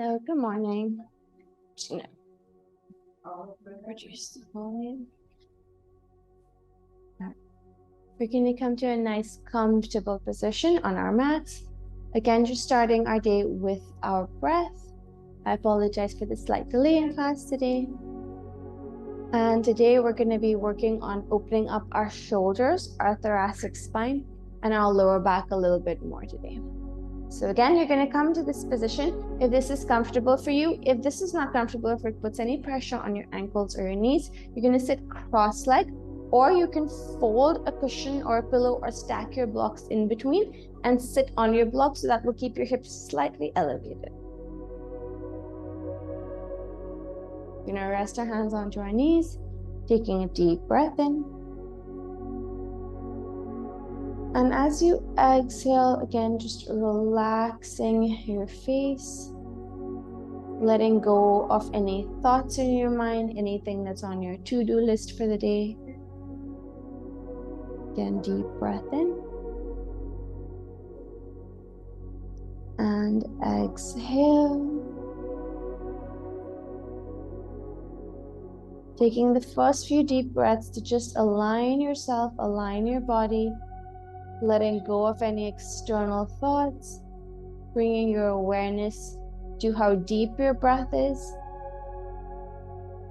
Hello, good morning. No. Reduce the volume. We're going to come to a nice comfortable position on our mats. Again, just starting our day with our breath. I apologize for the slight delay in class today. And today we're going to be working on opening up our shoulders, our thoracic spine, and our lower back a little bit more today. So again, you're going to come to this position if this is comfortable for you. If this is not comfortable, if it puts any pressure on your ankles or your knees, you're going to sit cross-legged, or you can fold a cushion or a pillow or stack your blocks in between and sit on your blocks, so that will keep your hips slightly elevated. We're going to rest our hands onto our knees, taking a deep breath in. And as you exhale, again, just relaxing your face, letting go of any thoughts in your mind, anything that's on your to-do list for the day. Again, deep breath in. And exhale. Taking the first few deep breaths to just align yourself, align your body, letting go of any external thoughts, bringing your awareness to how deep your breath is,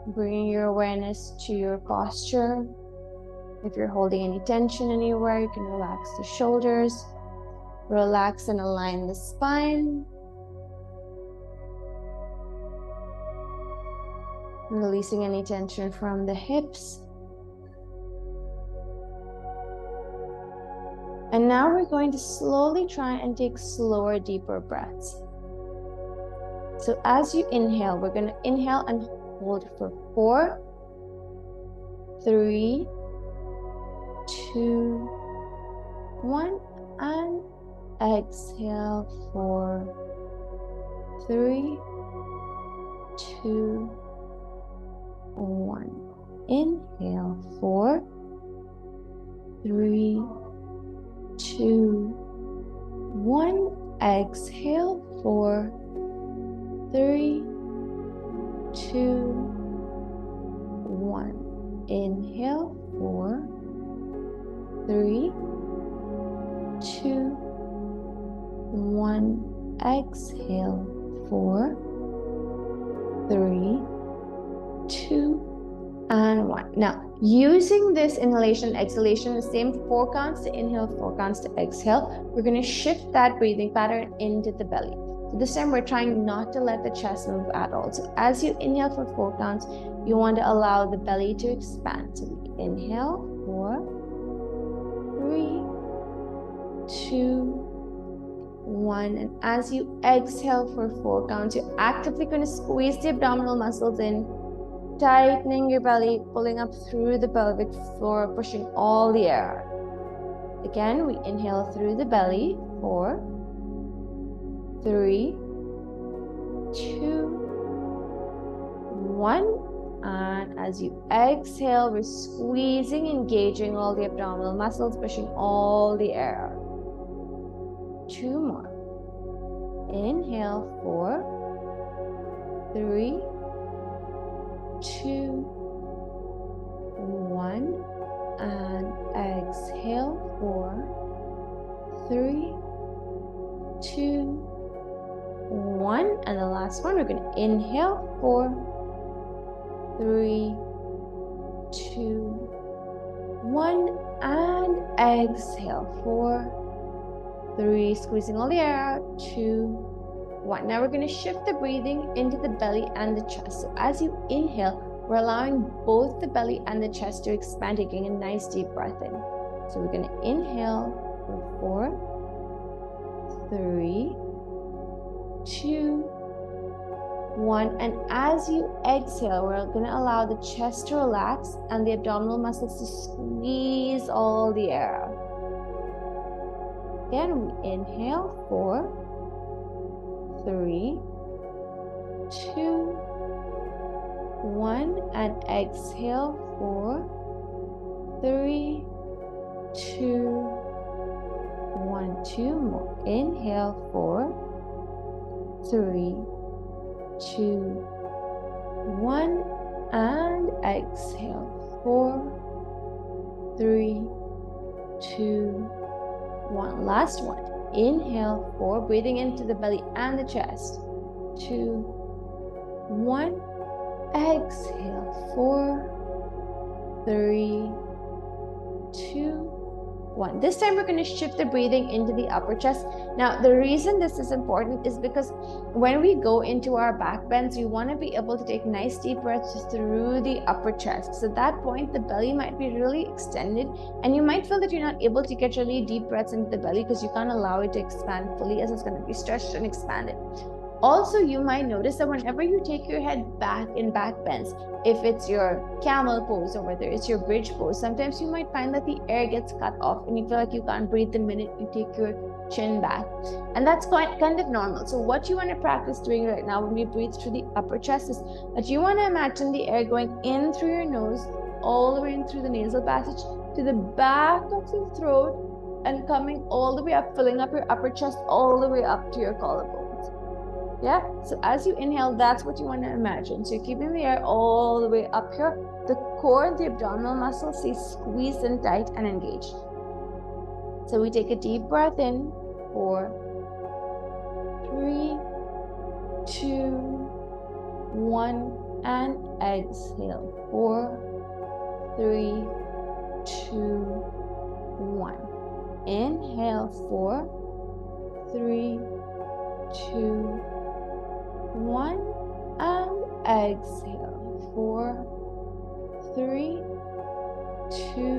bringing your awareness to your posture. If you're holding any tension anywhere, you can relax the shoulders, relax and align the spine, releasing any tension from the hips. And now we're going to slowly try and take slower, deeper breaths. So as you inhale, we're going to inhale and hold for 4, 3, 2, 1, and exhale 4, 3, 2, 1. Inhale 4, 3, 2, 1. Exhale 4, 3, 2, 1. Inhale 4, 3, 2, 1. Exhale 4, 3, 2, and 1. Now, using this inhalation, exhalation, the same 4 counts to inhale, 4 counts to exhale, we're going to shift that breathing pattern into the belly. So this time we're trying not to let the chest move at all. So as you inhale for 4 counts, you want to allow the belly to expand. So we inhale 4, 3, 2, 1. And as you exhale for 4 counts, you're actively going to squeeze the abdominal muscles in, tightening your belly, pulling up through the pelvic floor, pushing all the air. Again, we inhale through the belly. 4, 3, 2, 1. And as you exhale, we're squeezing, engaging all the abdominal muscles, pushing all the air. 2 more. Inhale 4, 3, 2, 1. And exhale 4, 3, 2, 1. And the last one, we're going to inhale 4, 3, 2, 1. And exhale 4, 3, squeezing all the air out, 2, 1. Now we're going to shift the breathing into the belly and the chest. So as you inhale, we're allowing both the belly and the chest to expand, taking a nice deep breath in. So we're going to inhale for 4, 3, 2, 1. And as you exhale, we're going to allow the chest to relax and the abdominal muscles to squeeze all the air. Again, we inhale 4, 3, 2, 1. And exhale 4, 3, 2, 1. 2 more. Inhale 4, 3, 2, 1, and exhale. 4, 3, 2, 1. Last one. Inhale, 4, breathing into the belly and the chest. 2, 1. Exhale, 4, 3, 2, 1. This time we're going to shift the breathing into the upper chest. Now, the reason this is important is because when we go into our back bends, we want to be able to take nice deep breaths through the upper chest. So at that point, the belly might be really extended, and you might feel that you're not able to get really deep breaths into the belly because you can't allow it to expand fully, as it's going to be stretched and expanded. Also, you might notice that whenever you take your head back in back bends, if it's your camel pose or whether it's your bridge pose, sometimes you might find that the air gets cut off and you feel like you can't breathe the minute you take your chin back. And that's kind of normal. So what you want to practice doing right now when we breathe through the upper chest is that you want to imagine the air going in through your nose, all the way in through the nasal passage to the back of the throat and coming all the way up, filling up your upper chest all the way up to your collarbones. Yeah, so as you inhale, that's what you want to imagine. So you're keeping the air all the way up here. The core and the abdominal muscles stay squeezed and tight and engaged. So we take a deep breath in. 4, 3, 2, 1, and exhale. 4, 3, 2, 1. Inhale. 4, 3, 2, 1, and exhale. 4, 3, 2,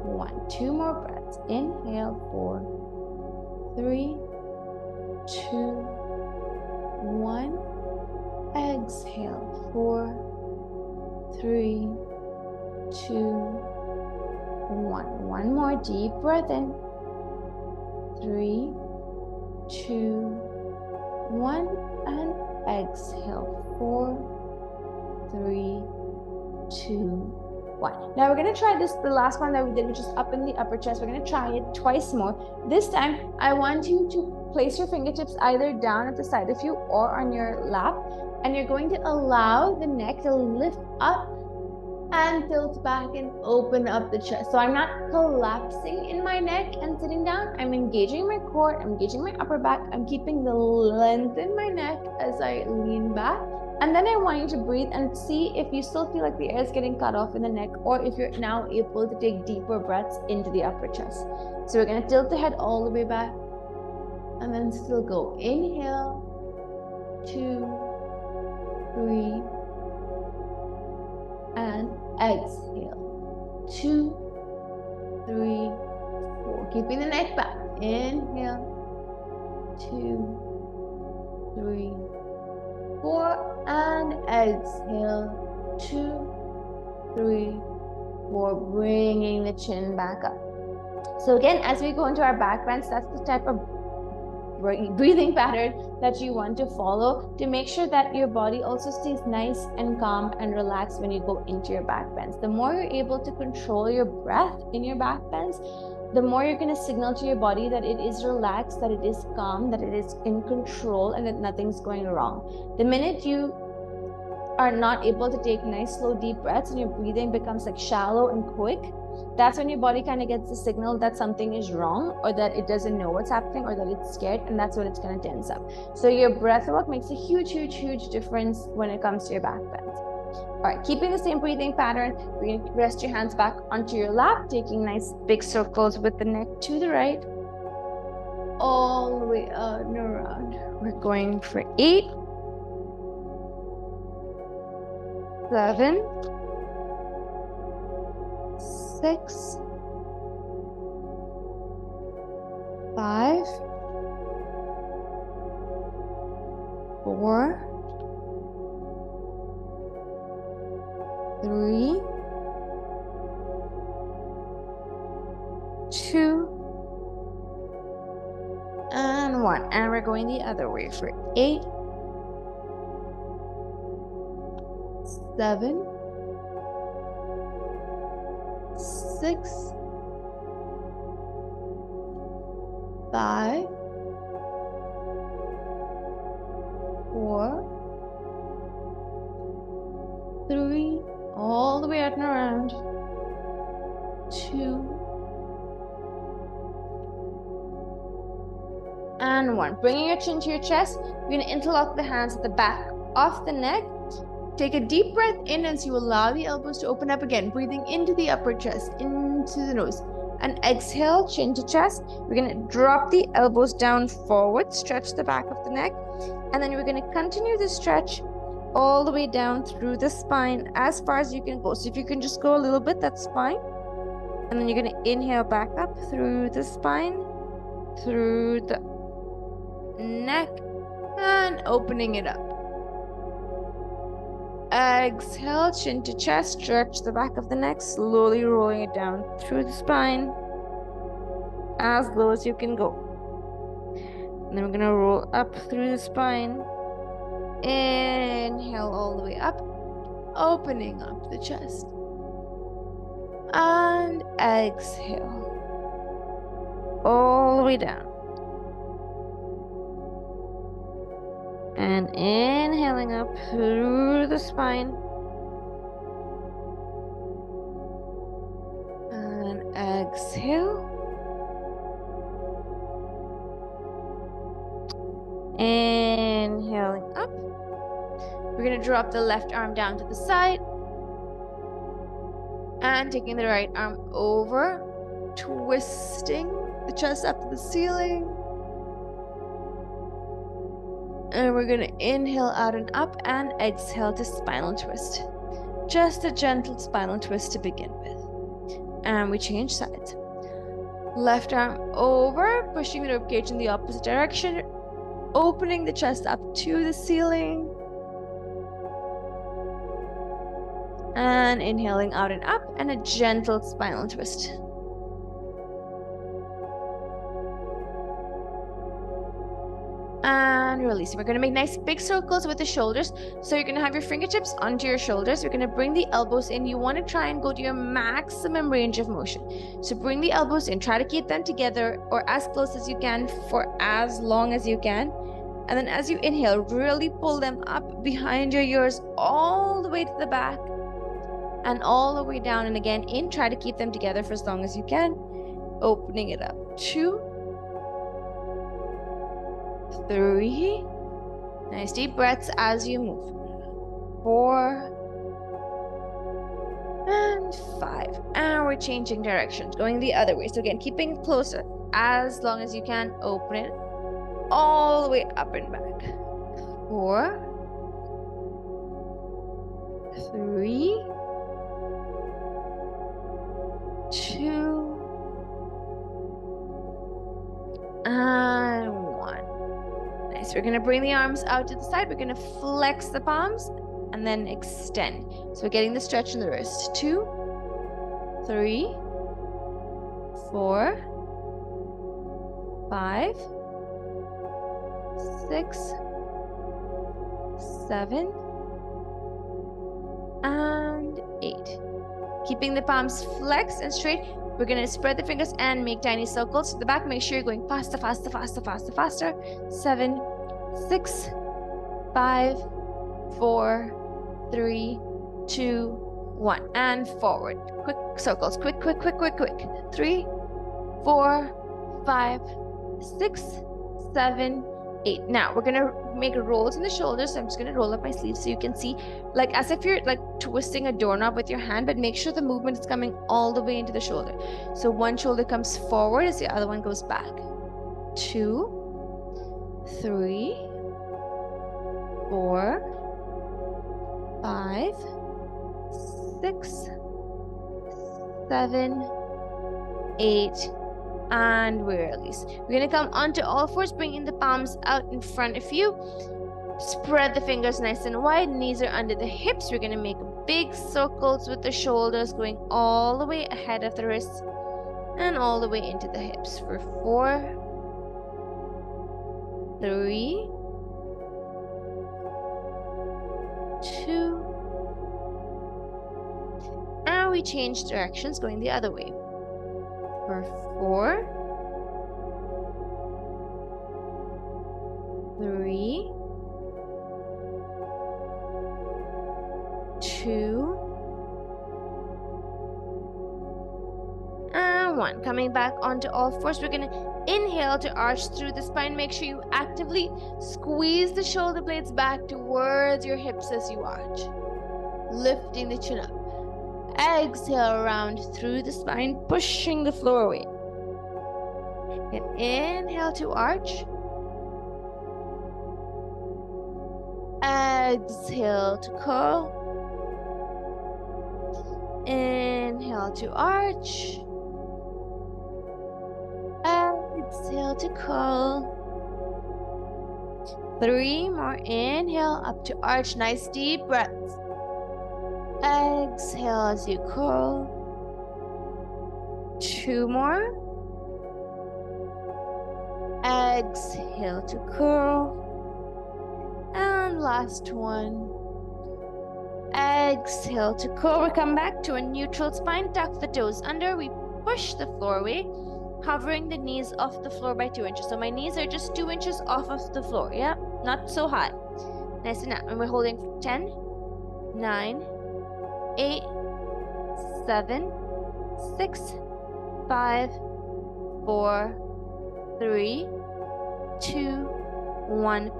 1. 2 more breaths. Inhale. 4, 3, 2, 1. Exhale. 4, 3, 2, 1. One more deep breath in. 3, 2, 1, and exhale. 4, 3, 2, 1. Now we're going to try this, the last one that we did, which is up in the upper chest. We're going to try it twice more. This time, I want you to place your fingertips either down at the side of you or on your lap, and you're going to allow the neck to lift up and tilt back and open up the chest. So I'm not collapsing in my neck and sitting down. I'm engaging my core, I'm engaging my upper back. I'm keeping the length in my neck as I lean back. And then I want you to breathe and see if you still feel like the air is getting cut off in the neck, or if you're now able to take deeper breaths into the upper chest. So we're going to tilt the head all the way back and then still go. Inhale, 2, 3, and exhale. 2, 3, 4. Keeping the neck back. Inhale, 2, 3, 4, and exhale. 2, 3, 4. Bringing the chin back up. So again, as we go into our back bends, that's the type of breathing pattern that you want to follow to make sure that your body also stays nice and calm and relaxed when you go into your back bends. The more you're able to control your breath in your back bends, the more you're going to signal to your body that it is relaxed, that it is calm, that it is in control, and that nothing's going wrong. The minute you are not able to take nice, slow, deep breaths and your breathing becomes like shallow and quick, that's when your body kind of gets the signal that something is wrong, or that it doesn't know what's happening, or that it's scared, and that's when it's going to tense up. So your breath work makes a huge, huge, huge difference when it comes to your back bends. All right, keeping the same breathing pattern, we're going to rest your hands back onto your lap, taking nice big circles with the neck to the right, all the way out and around. We're going for 8, 7, 6, 5, 4, 3, 2, and 1. And we're going the other way for 8, 7, 6, 5, 4, straighten around. 2 and 1. Bringing your chin to your chest, you're going to interlock the hands at the back of the neck. Take a deep breath in as you allow the elbows to open up again, breathing into the upper chest, into the nose. And exhale, chin to chest. We're going to drop the elbows down forward, stretch the back of the neck. And then we're going to continue the stretch all the way down through the spine as far as you can go. So if you can just go a little bit, that's fine. And then you're going to inhale back up through the spine, through the neck, and opening it up. Exhale, chin to chest, stretch the back of the neck, slowly rolling it down through the spine as low as you can go. And then we're going to roll up through the spine. Inhale all the way up, opening up the chest. And exhale all the way down. And inhaling up through the spine. And exhale. Inhaling up. We're going to drop the left arm down to the side. And taking the right arm over, twisting the chest up to the ceiling. And we're going to inhale out and up and exhale to spinal twist. Just a gentle spinal twist to begin with. And we change sides. Left arm over, pushing the ribcage in the opposite direction, opening the chest up to the ceiling. And inhaling out and up, and a gentle spinal twist. And release. We're going to make nice big circles with the shoulders. So you're going to have your fingertips onto your shoulders. You're going to bring the elbows in. You want to try and go to your maximum range of motion. So bring the elbows in. Try to keep them together or as close as you can for as long as you can. And then as you inhale, really pull them up behind your ears all the way to the back and all the way down. And again, in. Try to keep them together for as long as you can. Opening it up. 2, 3. Nice deep breaths as you move. 4 and 5. And we're changing directions, going the other way. So again, keeping closer as long as you can. Open it all the way up and back. 4, 3, 2, and 1. Nice. We're going to bring the arms out to the side. We're going to flex the palms and then extend. So we're getting the stretch in the wrist. 2, 3, 4, 5, 6, 7, and 8. Keeping the palms flexed and straight. We're going to spread the fingers and make tiny circles to the back. Make sure you're going faster, faster, faster, faster, faster. 7, 6, 5, 4, 3, 2, 1. And forward. Quick circles. Quick, quick, quick, quick, quick. 3, 4, 5, 6, 7, 8. Now we're going to make rolls in the shoulders. So I'm just going to roll up my sleeves so you can see, like as if you're like twisting a doorknob with your hand, but make sure the movement is coming all the way into the shoulder. So one shoulder comes forward as the other one goes back. 2, 3, 4, 5, 6, 7, 8, and we release. We're going to come onto all fours, bringing the palms out in front of you. Spread the fingers nice and wide. Knees are under the hips. We're going to make big circles with the shoulders going all the way ahead of the wrists and all the way into the hips for 4, 3, 2, and we change directions going the other way for 4, 3, 2, one. Coming back onto all fours, we're going to inhale to arch through the spine. Make sure you actively squeeze the shoulder blades back towards your hips as you arch, lifting the chin up. Exhale, round through the spine, pushing the floor away. And inhale to arch. Exhale to curl. Inhale to arch. Exhale to curl. 3 more. Inhale up to arch. Nice deep breaths. Exhale as you curl. 2 more. Exhale to curl. And last one. Exhale to curl. We come back to a neutral spine. Tuck the toes under. We push the floor away, hovering the knees off the floor by 2 inches. So my knees are just 2 inches off of the floor. Yeah, not so high. Nice and up. And we're holding 10, 9, 8, 7, 6, 5, 4, 3, 2, 1.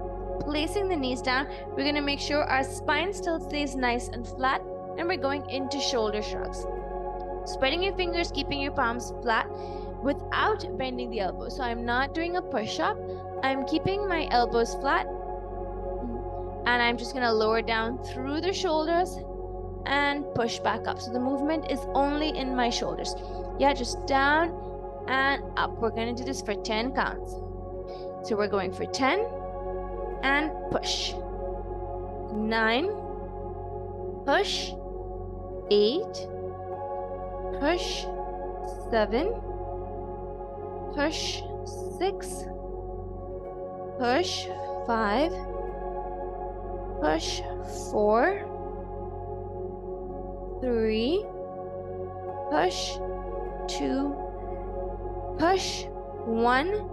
Placing the knees down, we're going to make sure our spine still stays nice and flat, and we're going into shoulder shrugs. Spreading your fingers, keeping your palms flat without bending the elbows. So I'm not doing a push-up. I'm keeping my elbows flat, and I'm just going to lower down through the shoulders and push back up. So the movement is only in my shoulders. Yeah, just down and up. We're going to do this for 10 counts. So we're going for 10 and push. 9, push. 8, push. 7, push. 6, push. 5, push. 4, 3, push. 2, push. 1,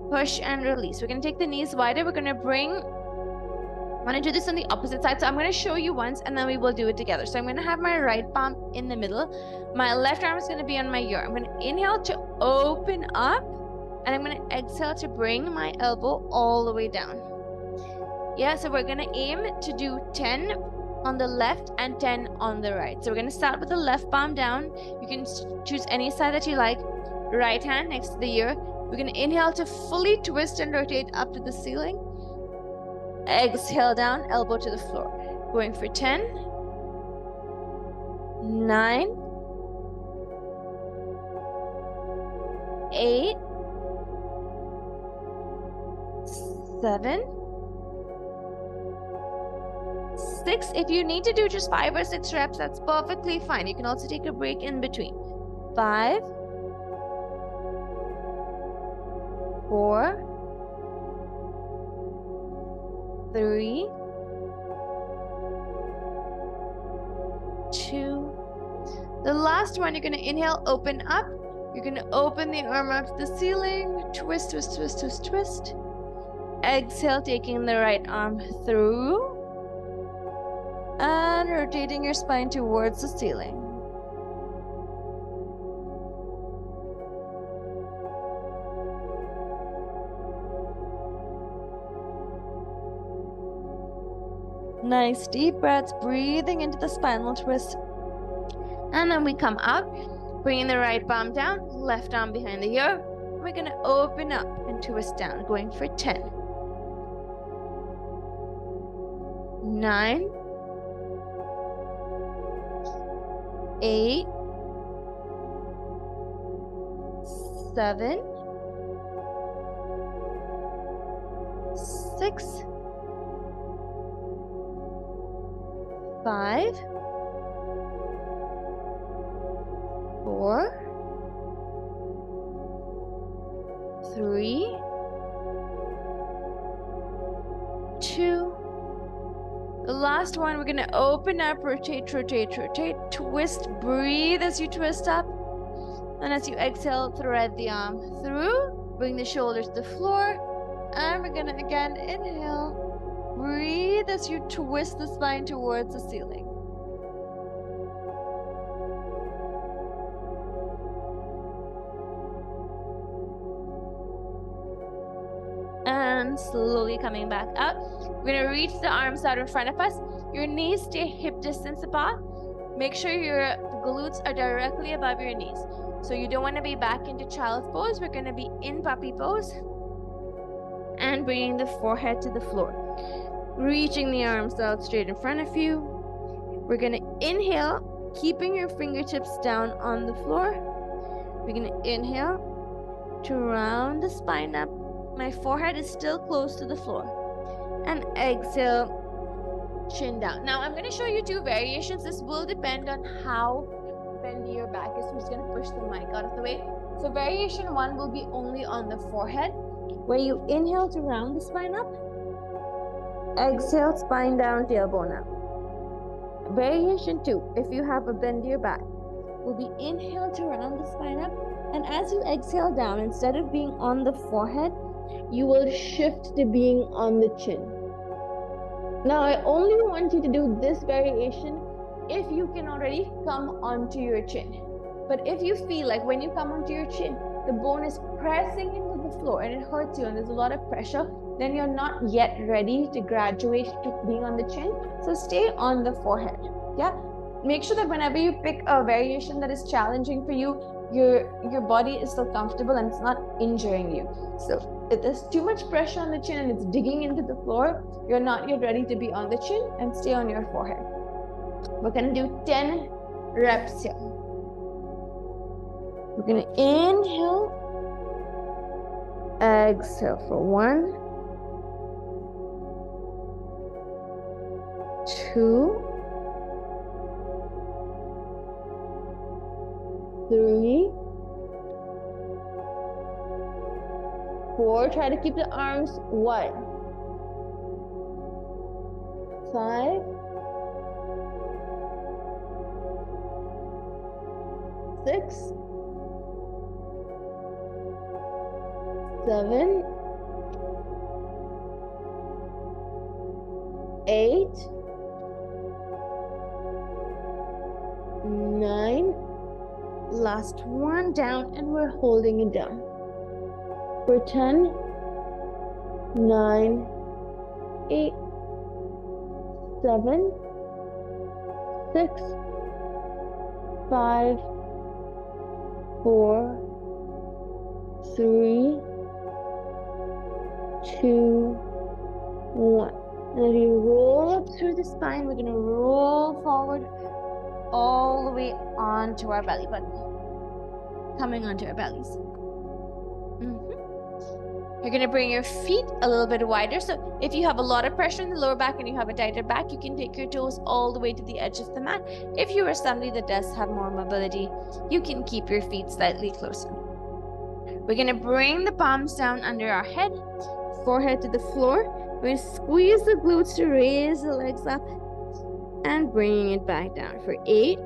push and release. We're going to take the knees wider. We're going to I want to do this on the opposite side. So I'm going to show you once and then we will do it together. So I'm going to have my right palm in the middle. My left arm is going to be on my ear. I'm going to inhale to open up, and I'm going to exhale to bring my elbow all the way down. Yeah, so we're going to aim to do 10 on the left and 10 on the right. So we're going to start with the left palm down. You can choose any side that you like. Right hand next to the ear. We're going to inhale to fully twist and rotate up to the ceiling. Exhale down, elbow to the floor. Going for 10, 9, 8, 7, 6. If you need to do just 5 or 6 reps, that's perfectly fine. You can also take a break in between. 5, 4, 3, 2. The last one, you're going to inhale, open up. You're going to open the arm up to the ceiling. Twist, twist, twist, twist, twist. Exhale, taking the right arm through. And rotating your spine towards the ceiling. Nice deep breaths, breathing into the spinal twist. And then we come up, bringing the right palm down, left arm behind the ear. We're going to open up and twist down, going for 10, 9, 8, 7, 6, 5, 4, 3, 2. The last one, we're going to open up, rotate, rotate, rotate, twist, breathe as you twist up. And as you exhale, thread the arm through, bring the shoulders to the floor. And we're going to again inhale, breathe as you twist the spine towards the ceiling. . 1, slowly coming back out. We're gonna reach the arms out in front of us. Your knees stay hip distance apart. Make sure your glutes are directly above your knees. So you don't want to be back into child's pose. We're going to be in puppy pose. And bringing the forehead to the floor. Reaching the arms out straight in front of you. We're going to inhale, keeping your fingertips down on the floor. We're going to inhale to round the spine up. My forehead is still close to the floor. And exhale, chin down. Now I'm going to show you two variations. This will depend on how bendy your back is. I'm just going to push the mic out of the way. So variation 1 will be only on the forehead, where you inhale to round the spine up. Exhale, spine down, tailbone up. Variation 2, if you have a bendier back, will be inhale to round the spine up. And as you exhale down, instead of being on the forehead, you will shift to being on the chin. Now, I only want you to do this variation if you can already come onto your chin. But if you feel like when you come onto your chin, the bone is pressing into the floor and it hurts you and there's a lot of pressure, then you're not yet ready to graduate to being on the chin. So stay on the forehead. Yeah. Make sure that whenever you pick a variation that is challenging for you, your body is still comfortable and it's not injuring you. So if there's too much pressure on the chin and it's digging into the floor, you're not yet ready to be on the chin, and stay on your forehead. We're going to do 10 reps here. We're going to inhale, exhale for 1, 2, 3, 4. Try to keep the arms wide. 5, 6, 7, 8, 9. Last one down, and we're holding it down. For 10, 9, 8, 7, 6, 5, 4, 3, 2, 1. And if you roll up through the spine, we're going to roll forward all the way onto our belly button. Coming onto our bellies. You're going to bring your feet a little bit wider. So if you have a lot of pressure in the lower back and you have a tighter back, you can take your toes all the way to the edge of the mat. If you are somebody that does have more mobility, you can keep your feet slightly closer. We're going to bring the palms down under our head, forehead to the floor. We're going to squeeze the glutes to raise the legs up and bringing it back down for 8,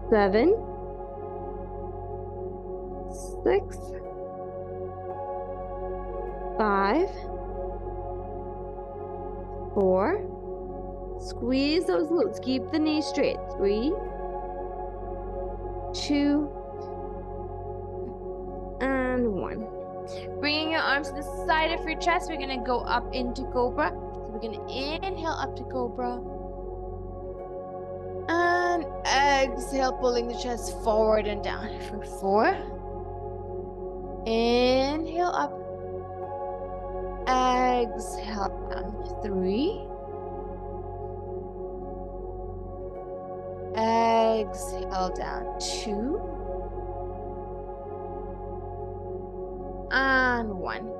7, 6, 5, 4. Squeeze those glutes. Keep the knees straight. 3, 2, and 1. Bringing your arms to the side of your chest, we're going to go up into Cobra. So we're going to inhale up to Cobra. And exhale, pulling the chest forward and down for 4. Inhale up. Exhale down. 3. Exhale down. 2. And 1.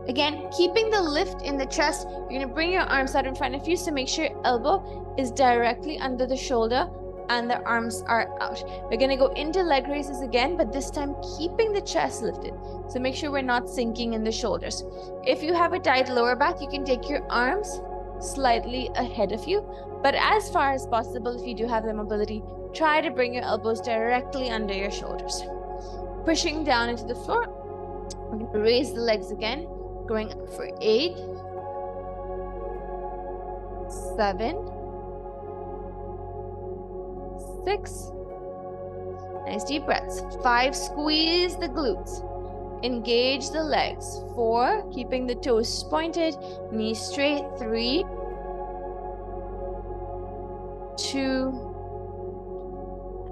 Again, keeping the lift in the chest, you're going to bring your arms out in front of you. So make sure your elbow is directly under the shoulder and the arms are out. We're going to go into leg raises again, but this time keeping the chest lifted. So make sure we're not sinking in the shoulders. If you have a tight lower back, you can take your arms slightly ahead of you. But as far as possible, if you do have the mobility, try to bring your elbows directly under your shoulders. Pushing down into the floor. We're going to raise the legs again, going up for 8, 7, 6. Nice deep breaths. 5, squeeze the glutes. Engage the legs. 4, keeping the toes pointed, knees straight. 3, 2,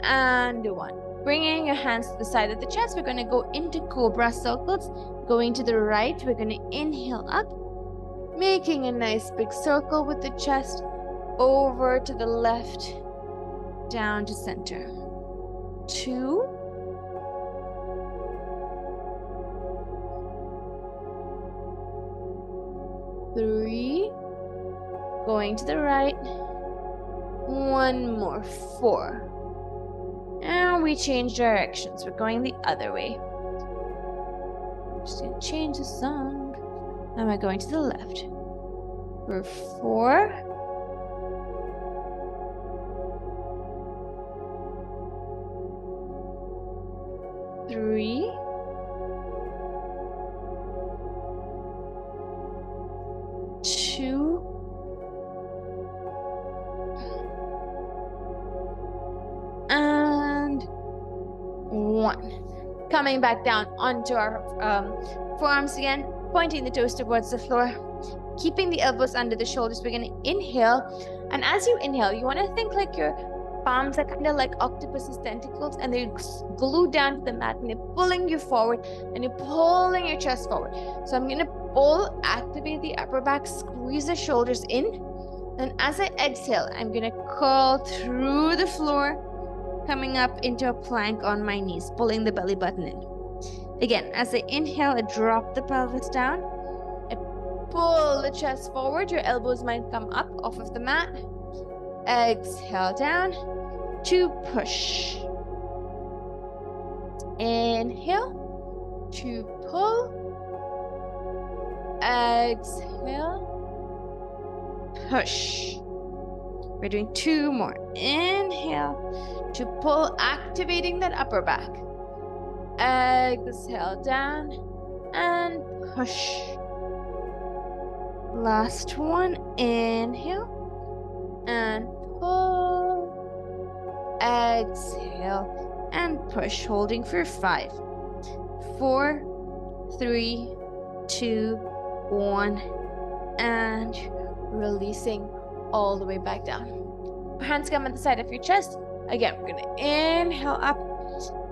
and 1. Bringing your hands to the side of the chest, we're going to go into cobra circles. Going to the right, we're going to inhale up, making a nice big circle with the chest, over to the left, down to center. 2, 3, going to the right, 1 more, 4. And we change directions. We're going the other way. I'm just going to change the song. And we're going to the left. For 4. 3. 2. 1. Coming back down onto our forearms again, pointing the toes towards the floor, keeping the elbows under the shoulders. We're going to inhale, and as you inhale, you want to think like your palms are kind of like octopus's tentacles, and they're glued down to the mat, and they're pulling you forward, and you're pulling your chest forward. So I'm going to pull, activate the upper back, squeeze the shoulders in, and as I exhale, I'm going to curl through the floor, coming up into a plank on my knees, pulling the belly button in. Again, as I inhale, I drop the pelvis down. I pull the chest forward. Your elbows might come up off of the mat. Exhale down to push. Inhale to pull. Exhale. Push. We're doing 2 more. Inhale to pull, activating that upper back. Exhale down and push. Last one. Inhale and pull. Exhale and push, holding for 5, 4, 3, 2, 1, and releasing all the way back down. Hands come at the side of your chest. Again, we're going to inhale up,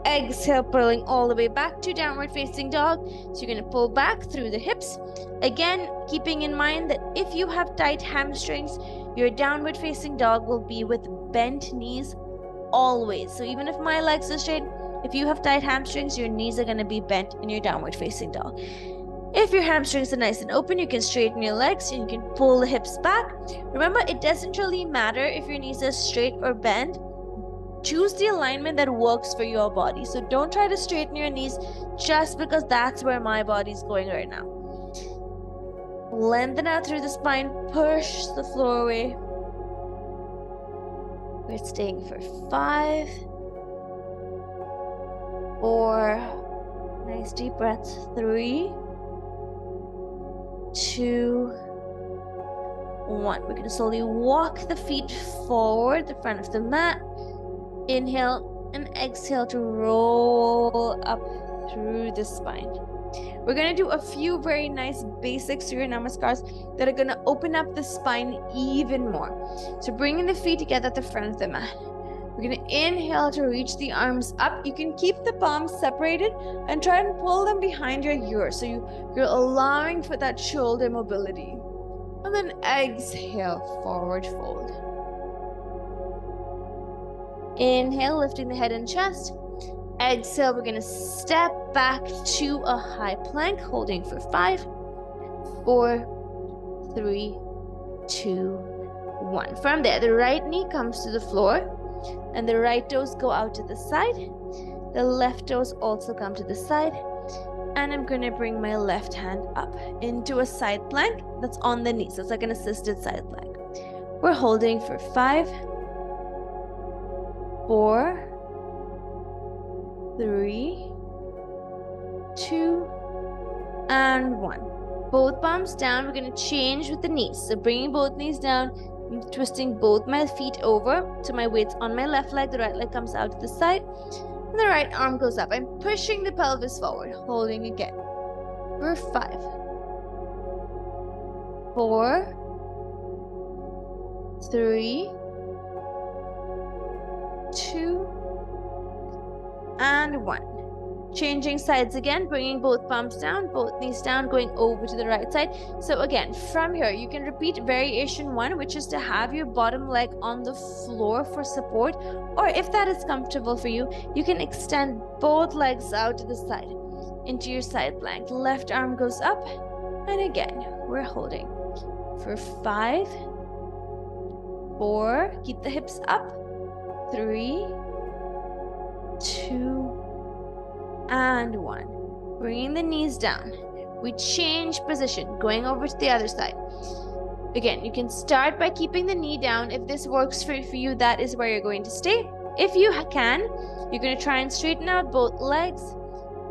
exhale, pulling all the way back to downward facing dog. So you're going to pull back through the hips. Again, keeping in mind that if you have tight hamstrings, your downward facing dog will be with bent knees always. So even if my legs are straight, if you have tight hamstrings, your knees are going to be bent in your downward facing dog. If your hamstrings are nice and open, you can straighten your legs and you can pull the hips back. Remember, it doesn't really matter if your knees are straight or bent. Choose the alignment that works for your body. So don't try to straighten your knees just because that's where my body's going right now. Lengthen out through the spine, push the floor away. We're staying for 5, 4, nice deep breaths, 3, 2, 1. We're going to slowly walk the feet forward, the front of the mat. Inhale and exhale to roll up through the spine. We're going to do a few very nice basic Surya Namaskars that are going to open up the spine even more. So bringing the feet together at the front of the mat. We're going to inhale to reach the arms up. You can keep the palms separated and try and pull them behind your ears. So you're allowing for that shoulder mobility. And then exhale, forward fold. Inhale, lifting the head and chest. Exhale, we're going to step back to a high plank, holding for 5, 4, 3, 2, 1. From there, the right knee comes to the floor and the right toes go out to the side. The left toes also come to the side. And I'm going to bring my left hand up into a side plank that's on the knees. So it's like an assisted side plank. We're holding for 5, 4, 3, 2, and 1. Both palms down. We're going to change with the knees. So bringing both knees down, I'm twisting both my feet over. So my weight's on my left leg. The right leg comes out to the side. And the right arm goes up. I'm pushing the pelvis forward, holding again. For 5, 4, 3, 2, and 1. Changing sides again, bringing both palms down, both knees down, going over to the right side. So again, from here, you can repeat variation 1, which is to have your bottom leg on the floor for support. Or if that is comfortable for you, you can extend both legs out to the side into your side plank. Left arm goes up, and again, we're holding for 5, 4, keep the hips up, 3, 2, and 1. Bringing the knees down. We change position, going over to the other side. Again, you can start by keeping the knee down. If this works for you, that is where you're going to stay. If you can, you're going to try and straighten out both legs.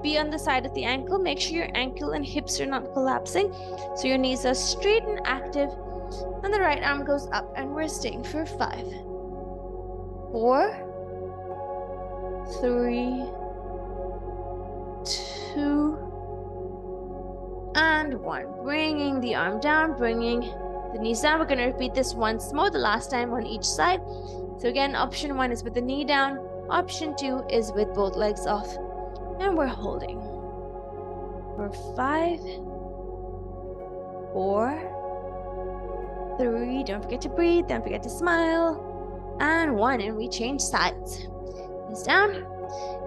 Be on the side of the ankle. Make sure your ankle and hips are not collapsing. So your knees are straight and active. And the right arm goes up, and we're staying for 5, 4, 3, 2, and 1. Bringing the arm down, bringing the knees down. We're going to repeat this once more, the last time on each side. So again, option 1 is with the knee down. Option 2 is with both legs off. And we're holding for 5, 4, 3, don't forget to breathe, don't forget to smile, and 1, and we change sides. Knees down.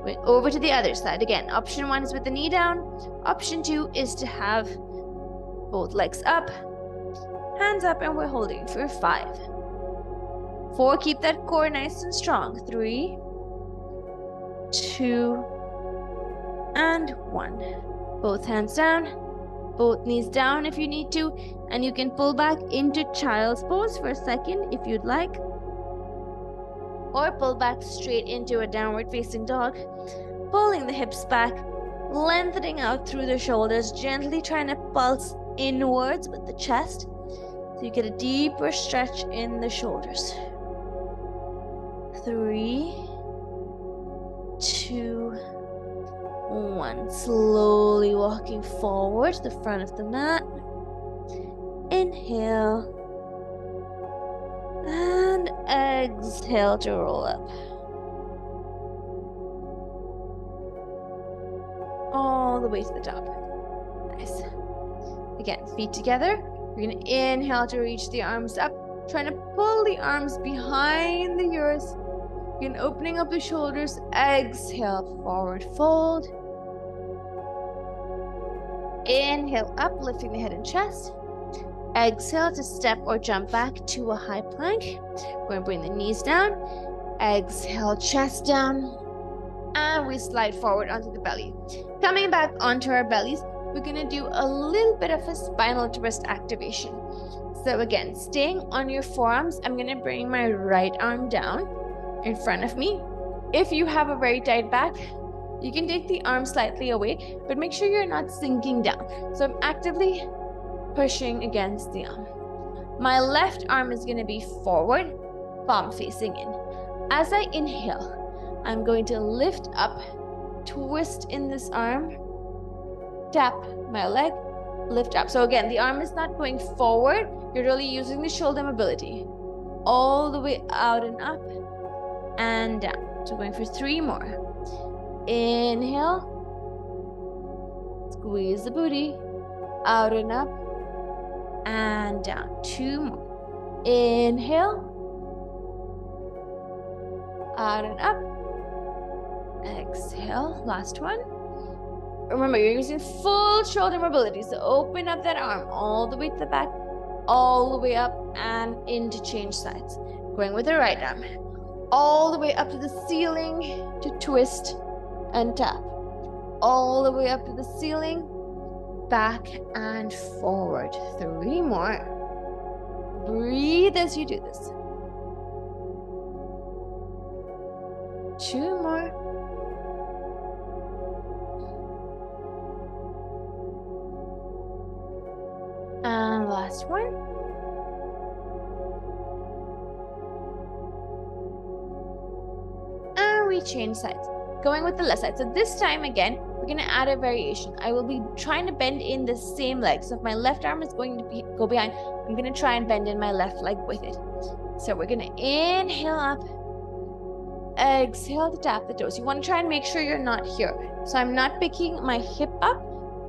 Going over to the other side. Again, option 1 is with the knee down. Option 2 is to have both legs up, hands up, and we're holding for 5, 4, keep that core nice and strong, 3, 2, and 1. Both hands down, both knees down if you need to, and you can pull back into child's pose for a second if you'd like, or pull back straight into a downward facing dog, pulling the hips back, lengthening out through the shoulders, gently trying to pulse inwards with the chest so you get a deeper stretch in the shoulders. 3, 2, 1. Slowly walking forward to the front of the mat. Inhale. And exhale to roll up. All the way to the top. Nice. Again, feet together. We're going to inhale to reach the arms up. Trying to pull the arms behind the ears. Again, opening up the shoulders. Exhale, forward fold. Inhale up, lifting the head and chest. Exhale to step or jump back to a high plank. We're going to bring the knees down. Exhale, chest down. And we slide forward onto the belly. Coming back onto our bellies, we're going to do a little bit of a spinal twist activation. So again, staying on your forearms, I'm going to bring my right arm down in front of me. If you have a very tight back, you can take the arm slightly away, but make sure you're not sinking down. So I'm actively pushing against the arm. My left arm is going to be forward, palm facing in. As I inhale, I'm going to lift up, twist in this arm, tap my leg, lift up. So again, the arm is not going forward. You're really using the shoulder mobility. All the way out and up and down. So going for 3 more. Inhale. Squeeze the booty. Out and up. And down. 2 more. Inhale. Out and up. Exhale. Last one. Remember, you're using full shoulder mobility. So open up that arm all the way to the back, all the way up and into change sides. Going with the right arm. All the way up to the ceiling to twist and tap. All the way up to the ceiling. Back and forward. 3 more. Breathe as you do this. 2 more. And last one. And we change sides. going with the left side. So this time again, we're going to add a variation. I will be trying to bend in the same leg. So if my left arm is going to go behind, I'm going to try and bend in my left leg with it. So we're going to inhale up, exhale to tap the toes. You want to try and make sure you're not here. So I'm not picking my hip up.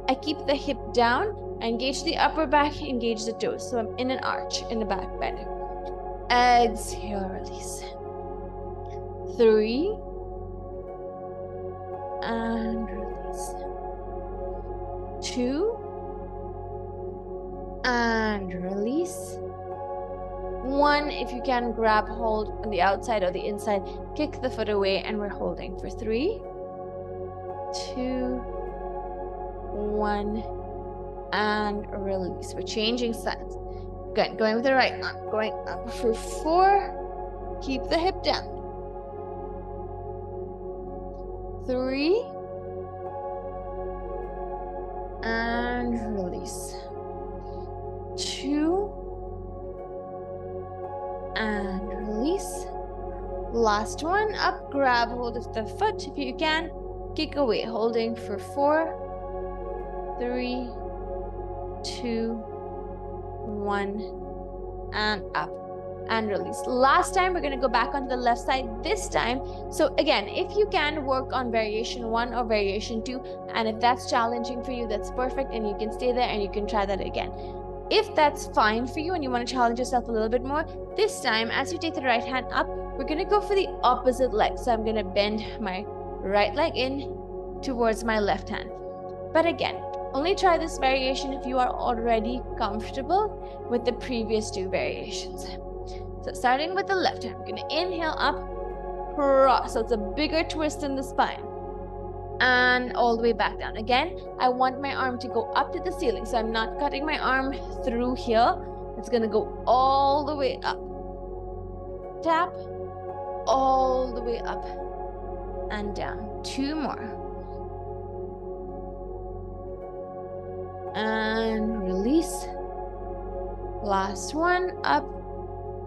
I keep the hip down. I engage the upper back, engage the toes. So I'm in an arch, in the back bend. Exhale, release. 3. And release. 2. And release. 1, if you can, grab hold on the outside or the inside, kick the foot away, and we're holding for 3, 2, 1, and release. We're changing sides. Good. Going with the right arm. Going up for 4. Keep the hip down. 3. And release. 2. And release. Last one. Up. Grab hold of the foot if you can. Kick away. Holding for 4, 3, 2, 1, and up and release. Last time we're going to go back onto the left side this time. So again, if you can, work on variation 1 or variation 2, and if that's challenging for you, that's perfect, and you can stay there and you can try that again. If that's fine for you and you want to challenge yourself a little bit more, this time as you take the right hand up, we're going to go for the opposite leg. So I'm going to bend my right leg in towards my left hand. But again, only try this variation if you are already comfortable with the previous 2 variations. So starting with the left hand, I'm going to inhale up, cross. So it's a bigger twist in the spine. And all the way back down. Again, I want my arm to go up to the ceiling. So I'm not cutting my arm through here. It's going to go all the way up. Tap, all the way up and down. 2 more. And release. Last one, up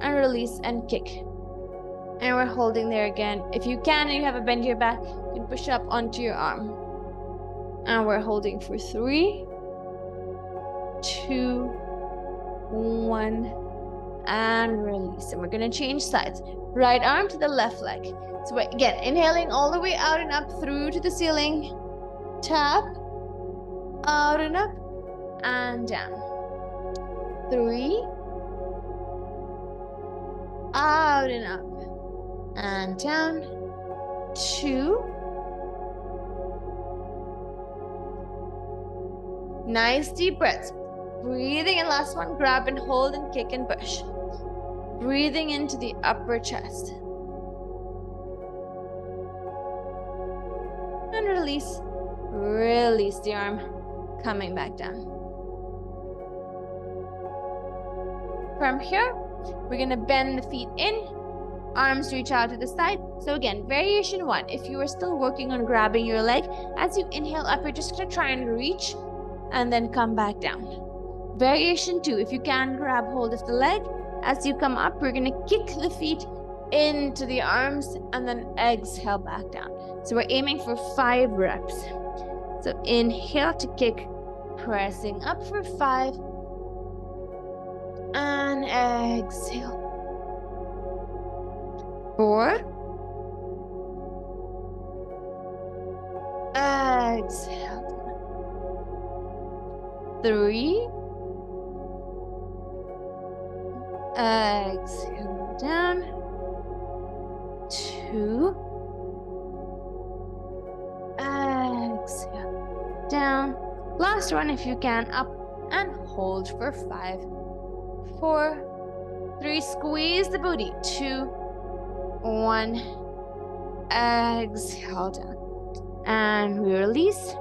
and release and kick. And we're holding there again. If you can and you have a bend your back, you can push up onto your arm. And we're holding for 3, 2, 1, and release. And we're going to change sides. Right arm to the left leg. So we're, again, inhaling all the way out and up through to the ceiling. Tap, out and up, and down. 3, out and up, and down. 2. Nice deep breaths. Breathing in. Last one. Grab and hold and kick and push. Breathing into the upper chest. And release. Release the arm. Coming back down. From here, we're going to bend the feet in. Arms reach out to the side. So again, variation 1. If you are still working on grabbing your leg, as you inhale up, you're just going to try and reach and then come back down. Variation 2. If you can, grab hold of the leg. As you come up, we're going to kick the feet into the arms and then exhale back down. So we're aiming for 5 reps. So inhale to kick, pressing up for 5. And exhale. 4. Exhale. 3. Exhale down. 2. Exhale down. Last one if you can, up and hold for 5. 4, 3, squeeze the booty. 2, 1, exhale down. And we release.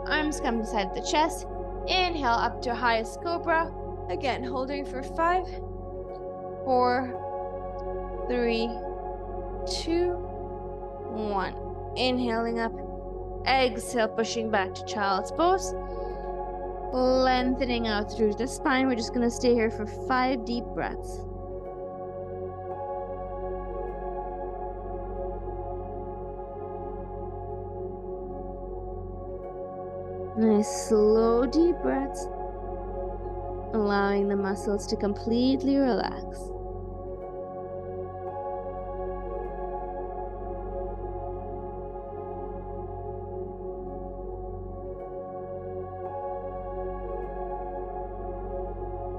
Arms come beside the chest. Inhale up to highest cobra. Again, holding for 5, 4, 3, 2, 1. Inhaling up. Exhale, pushing back to child's pose. Lengthening out through the spine. We're just going to stay here for 5 deep breaths. Nice slow deep breaths, allowing the muscles to completely relax.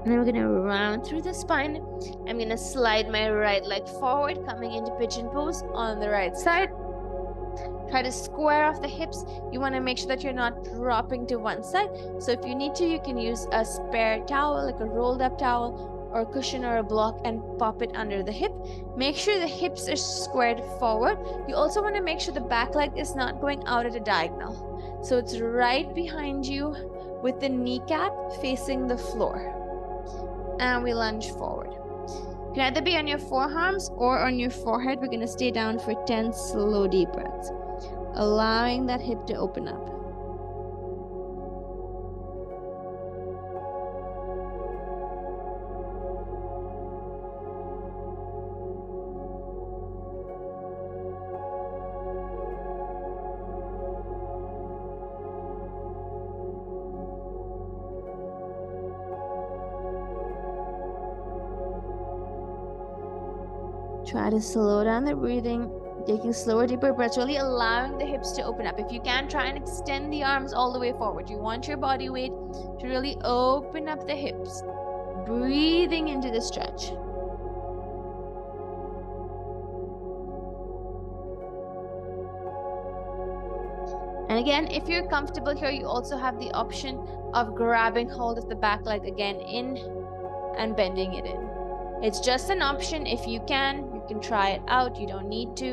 And then we're going to round through the spine. I'm going to slide my right leg forward, coming into pigeon pose on the right side. Try to square off the hips. You want to make sure that you're not dropping to one side. So if you need to, you can use a spare towel, like a rolled up towel or a cushion or a block, and pop it under the hip. Make sure the hips are squared forward. You also want to make sure the back leg is not going out at a diagonal. So it's right behind you with the kneecap facing the floor. And we lunge forward. You can either be on your forearms or on your forehead. We're going to stay down for 10 slow deep breaths, allowing that hip to open up. Try to slow down the breathing, taking slower, deeper breaths, really allowing the hips to open up. If you can, try and extend the arms all the way forward. You want your body weight to really open up the hips, breathing into the stretch. And again, if you're comfortable here, you also have the option of grabbing hold of the back leg again in and bending it in. It's just an option. If you can try it out. You don't need to.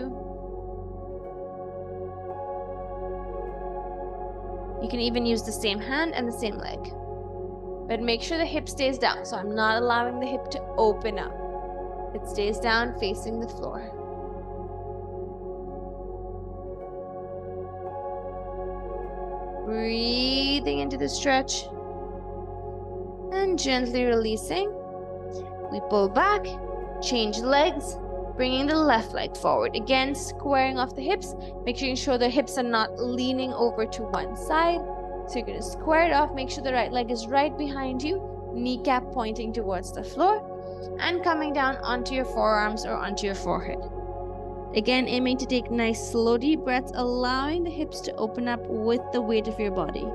You can even use the same hand and the same leg. But make sure the hip stays down. So I'm not allowing the hip to open up. It stays down facing the floor. Breathing into the stretch. And gently releasing. We pull back, change legs, bringing the left leg forward. Again, squaring off the hips, making sure the hips are not leaning over to one side. So you're going to square it off, make sure the right leg is right behind you, kneecap pointing towards the floor, and coming down onto your forearms or onto your forehead. Again, aiming to take nice slow deep breaths, allowing the hips to open up with the weight of your body.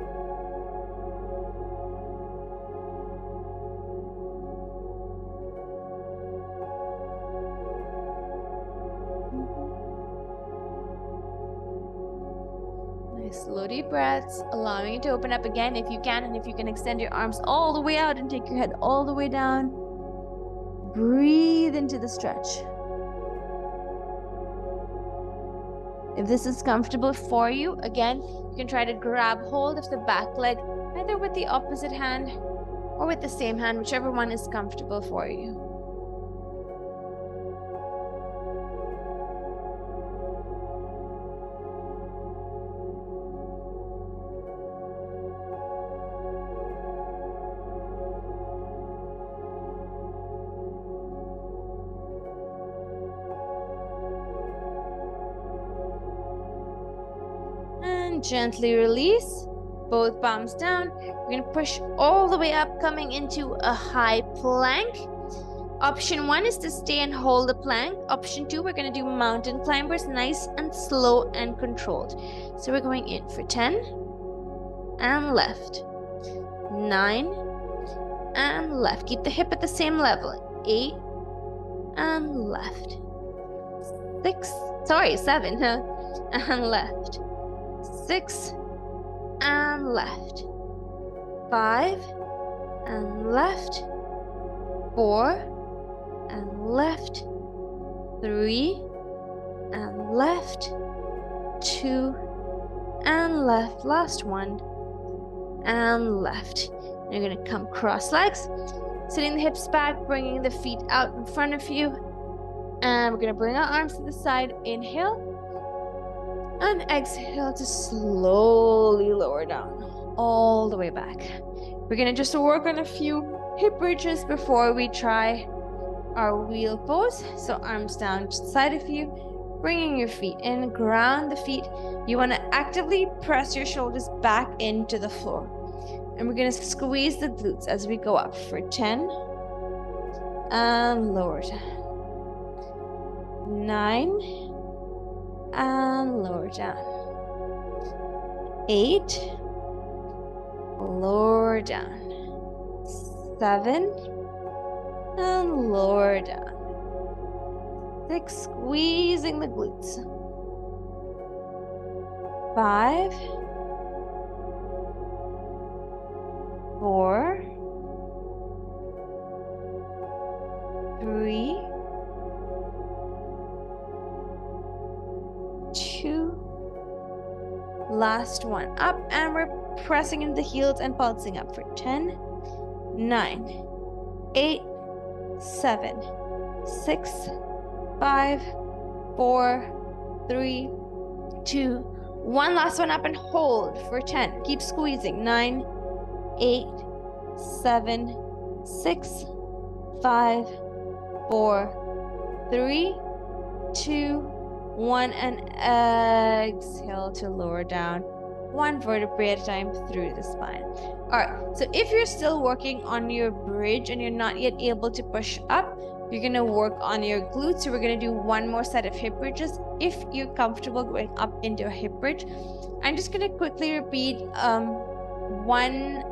Slow deep breaths, allowing it to open up again if you can, and if you can extend your arms all the way out and take your head all the way down. Breathe into the stretch. If this is comfortable for you, again, you can try to grab hold of the back leg, either with the opposite hand or with the same hand, whichever one is comfortable for you. Gently release, both palms down. We're going to push all the way up, coming into a high plank. Option 1 is to stay and hold the plank. Option 2, we're going to do mountain climbers, nice and slow and controlled. So we're going in for 10 and left, 9 and left. Keep the hip at the same level. 8 and left, 7 and left. 6 and left, 5 and left, 4 and left, 3 and left, 2 and left, last one and left. You're going to come cross legs, sitting the hips back, bringing the feet out in front of you, and we're going to bring our arms to the side. Inhale. And exhale to slowly lower down all the way back. We're going to just work on a few hip bridges before we try our wheel pose. So arms down to the side of you, Bringing your feet in, ground the feet. You want to actively press your shoulders back into the floor. And we're going to squeeze the glutes as we go up for 10. And lower down. 9. And lower down. 8. Lower down. 7. And lower down. 6, squeezing the glutes. 5, 4, 3, 2, last one. Up, and we're pressing into the heels and pulsing up for 10, 9, 8, 7, 6, 5, 4, 3, 2, 1. Last one up and hold for 10. Keep squeezing. 9, 8, 7, 6, 5, 4, 3, 2, 1. And exhale to lower down 1 vertebrae at a time through the spine. All right, so if you're still working on your bridge and you're not yet able to push up, you're going to work on your glutes. So we're going to do one more set of hip bridges. If you're comfortable going up into a hip bridge, I'm just going to quickly repeat one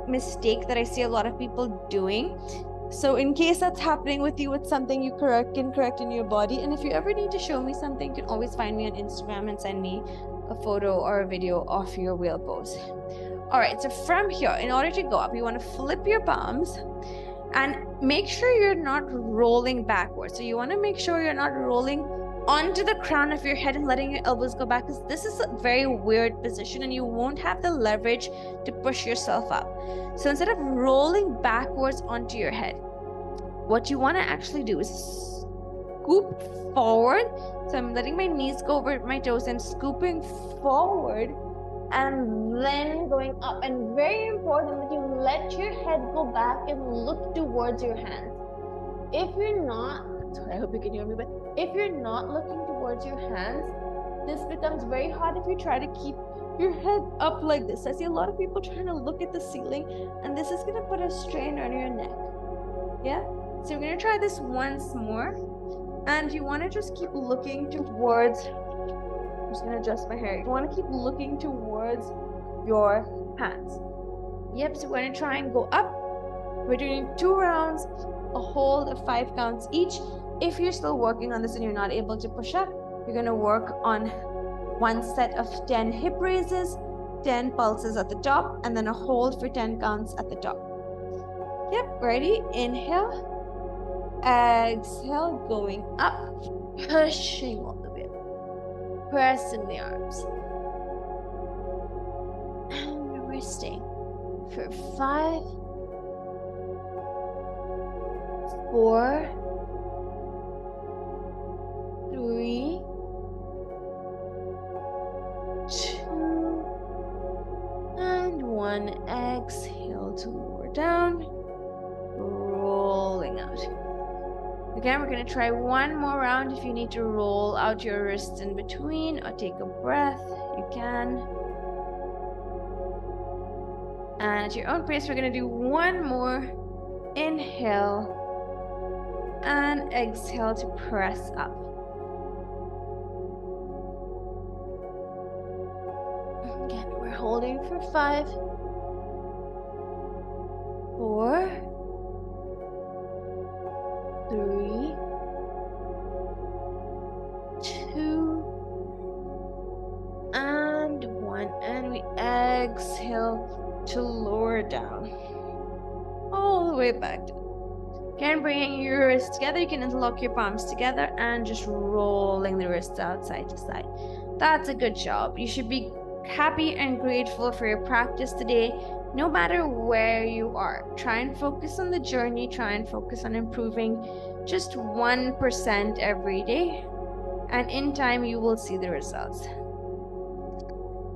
mistake that I see a lot of people doing. So in case that's happening with you, it's something you can correct in your body. And if you ever need to show me something, you can always find me on Instagram and send me a photo or a video of your wheel pose. All right, so from here, in order to go up, you want to flip your palms and make sure you're not rolling backwards. So you want to make sure you're not rolling onto the crown of your head and letting your elbows go back, because this is a very weird position and you won't have the leverage to push yourself up. So instead of rolling backwards onto your head, what you want to actually do is scoop forward. So I'm letting my knees go over my toes and scooping forward and then going up. And very important that you let your head go back and look towards your hands. If you're not, sorry, I hope you can hear me, but if you're not looking towards your hands, this becomes very hard if you try to keep your head up like this. I see a lot of people trying to look at the ceiling, and this is going to put a strain on your neck. Yeah? So we're going to try this once more. And you want to just keep looking towards, I'm just going to adjust my hair. You want to keep looking towards your hands. Yep, so we're going to try and go up. We're doing 2 rounds, a hold of 5 counts each. If you're still working on this and you're not able to push up, you're going to work on 1 set of 10 hip raises, 10 pulses at the top, and then a hold for 10 counts at the top. Yep, ready? Inhale. Exhale, going up, pushing all the way up, pressing the arms. And we're staying for 5, 4, 3, 2, and 1. Exhale to lower down, rolling out. Again, we're going to try one more round. If you need to roll out your wrists in between or take a breath, you can. And at your own pace, we're going to do one more. Inhale and exhale to press up. Again, we're holding for 5, 4, 3, 2, and 1. And we exhale to lower down. All the way back down. Again, bringing your wrists together. You can interlock your palms together and just rolling the wrists out side to side. That's a good job. You should be happy and grateful for your practice today, no matter where you are. Try and focus on the journey. Try and focus on improving just 1% every day. And in time, you will see the results.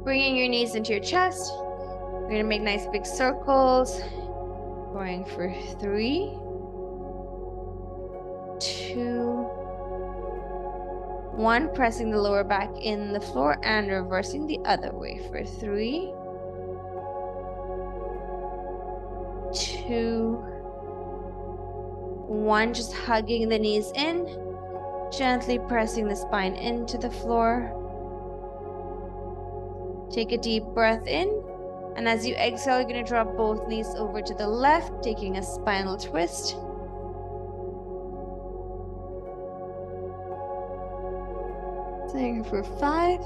Bringing your knees into your chest. We're going to make nice big circles. Going for 3, 2, 1, pressing the lower back in the floor and reversing the other way for 3, 2, 1. Just hugging the knees in, gently pressing the spine into the floor. Take a deep breath in, and as you exhale, you're going to drop both knees over to the left, taking a spinal twist. Staying for 5,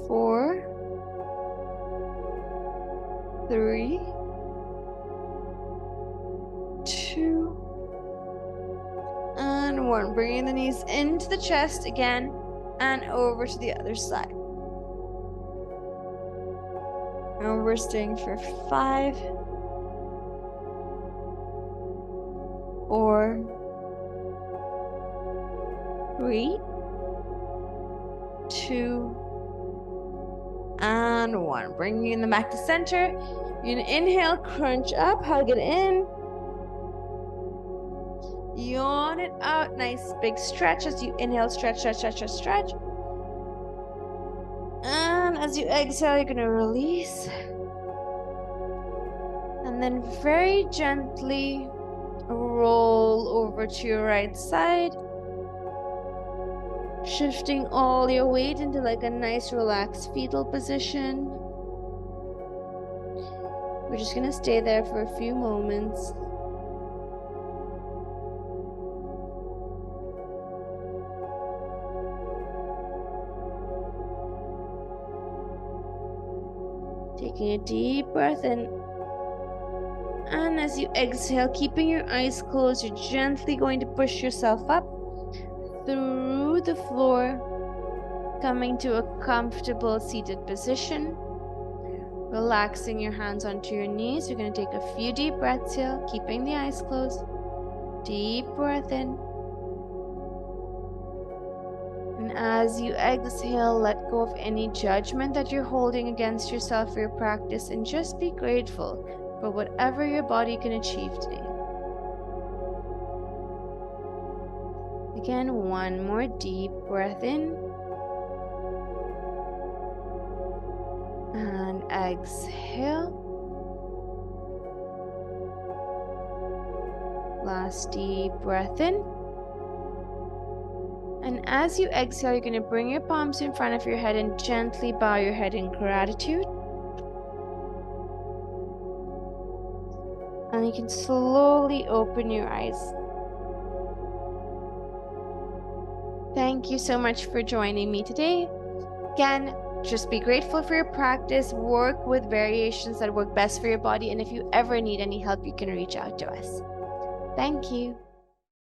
4, 3, 2, and 1. Bringing the knees into the chest again and over to the other side. And we're staying for 5, 4, 3, 2, and 1. Bringing them back to center. You're gonna inhale, crunch up, hug it in. Yawn it out. Nice big stretch as you inhale, stretch, stretch, stretch, stretch, stretch. And as you exhale, you're gonna release. And then very gently roll over to your right side. Shifting all your weight into like a nice relaxed fetal position. We're just gonna stay there for a few moments. Taking a deep breath in. And as you exhale, keeping your eyes closed, you're gently going to push yourself up through the floor, coming to a comfortable seated position. Relaxing your hands onto your knees. You're going to take a few deep breaths here, keeping the eyes closed. Deep breath in. And as you exhale, let go of any judgment that you're holding against yourself for your practice, and just be grateful for whatever your body can achieve today. Again, one more deep breath in. And exhale. Last deep breath in. And as you exhale, you're going to bring your palms in front of your head and gently bow your head in gratitude. And you can slowly open your eyes. Thank you so much for joining me today. Again, just be grateful for your practice, work with variations that work best for your body, and if you ever need any help, you can reach out to us. Thank you.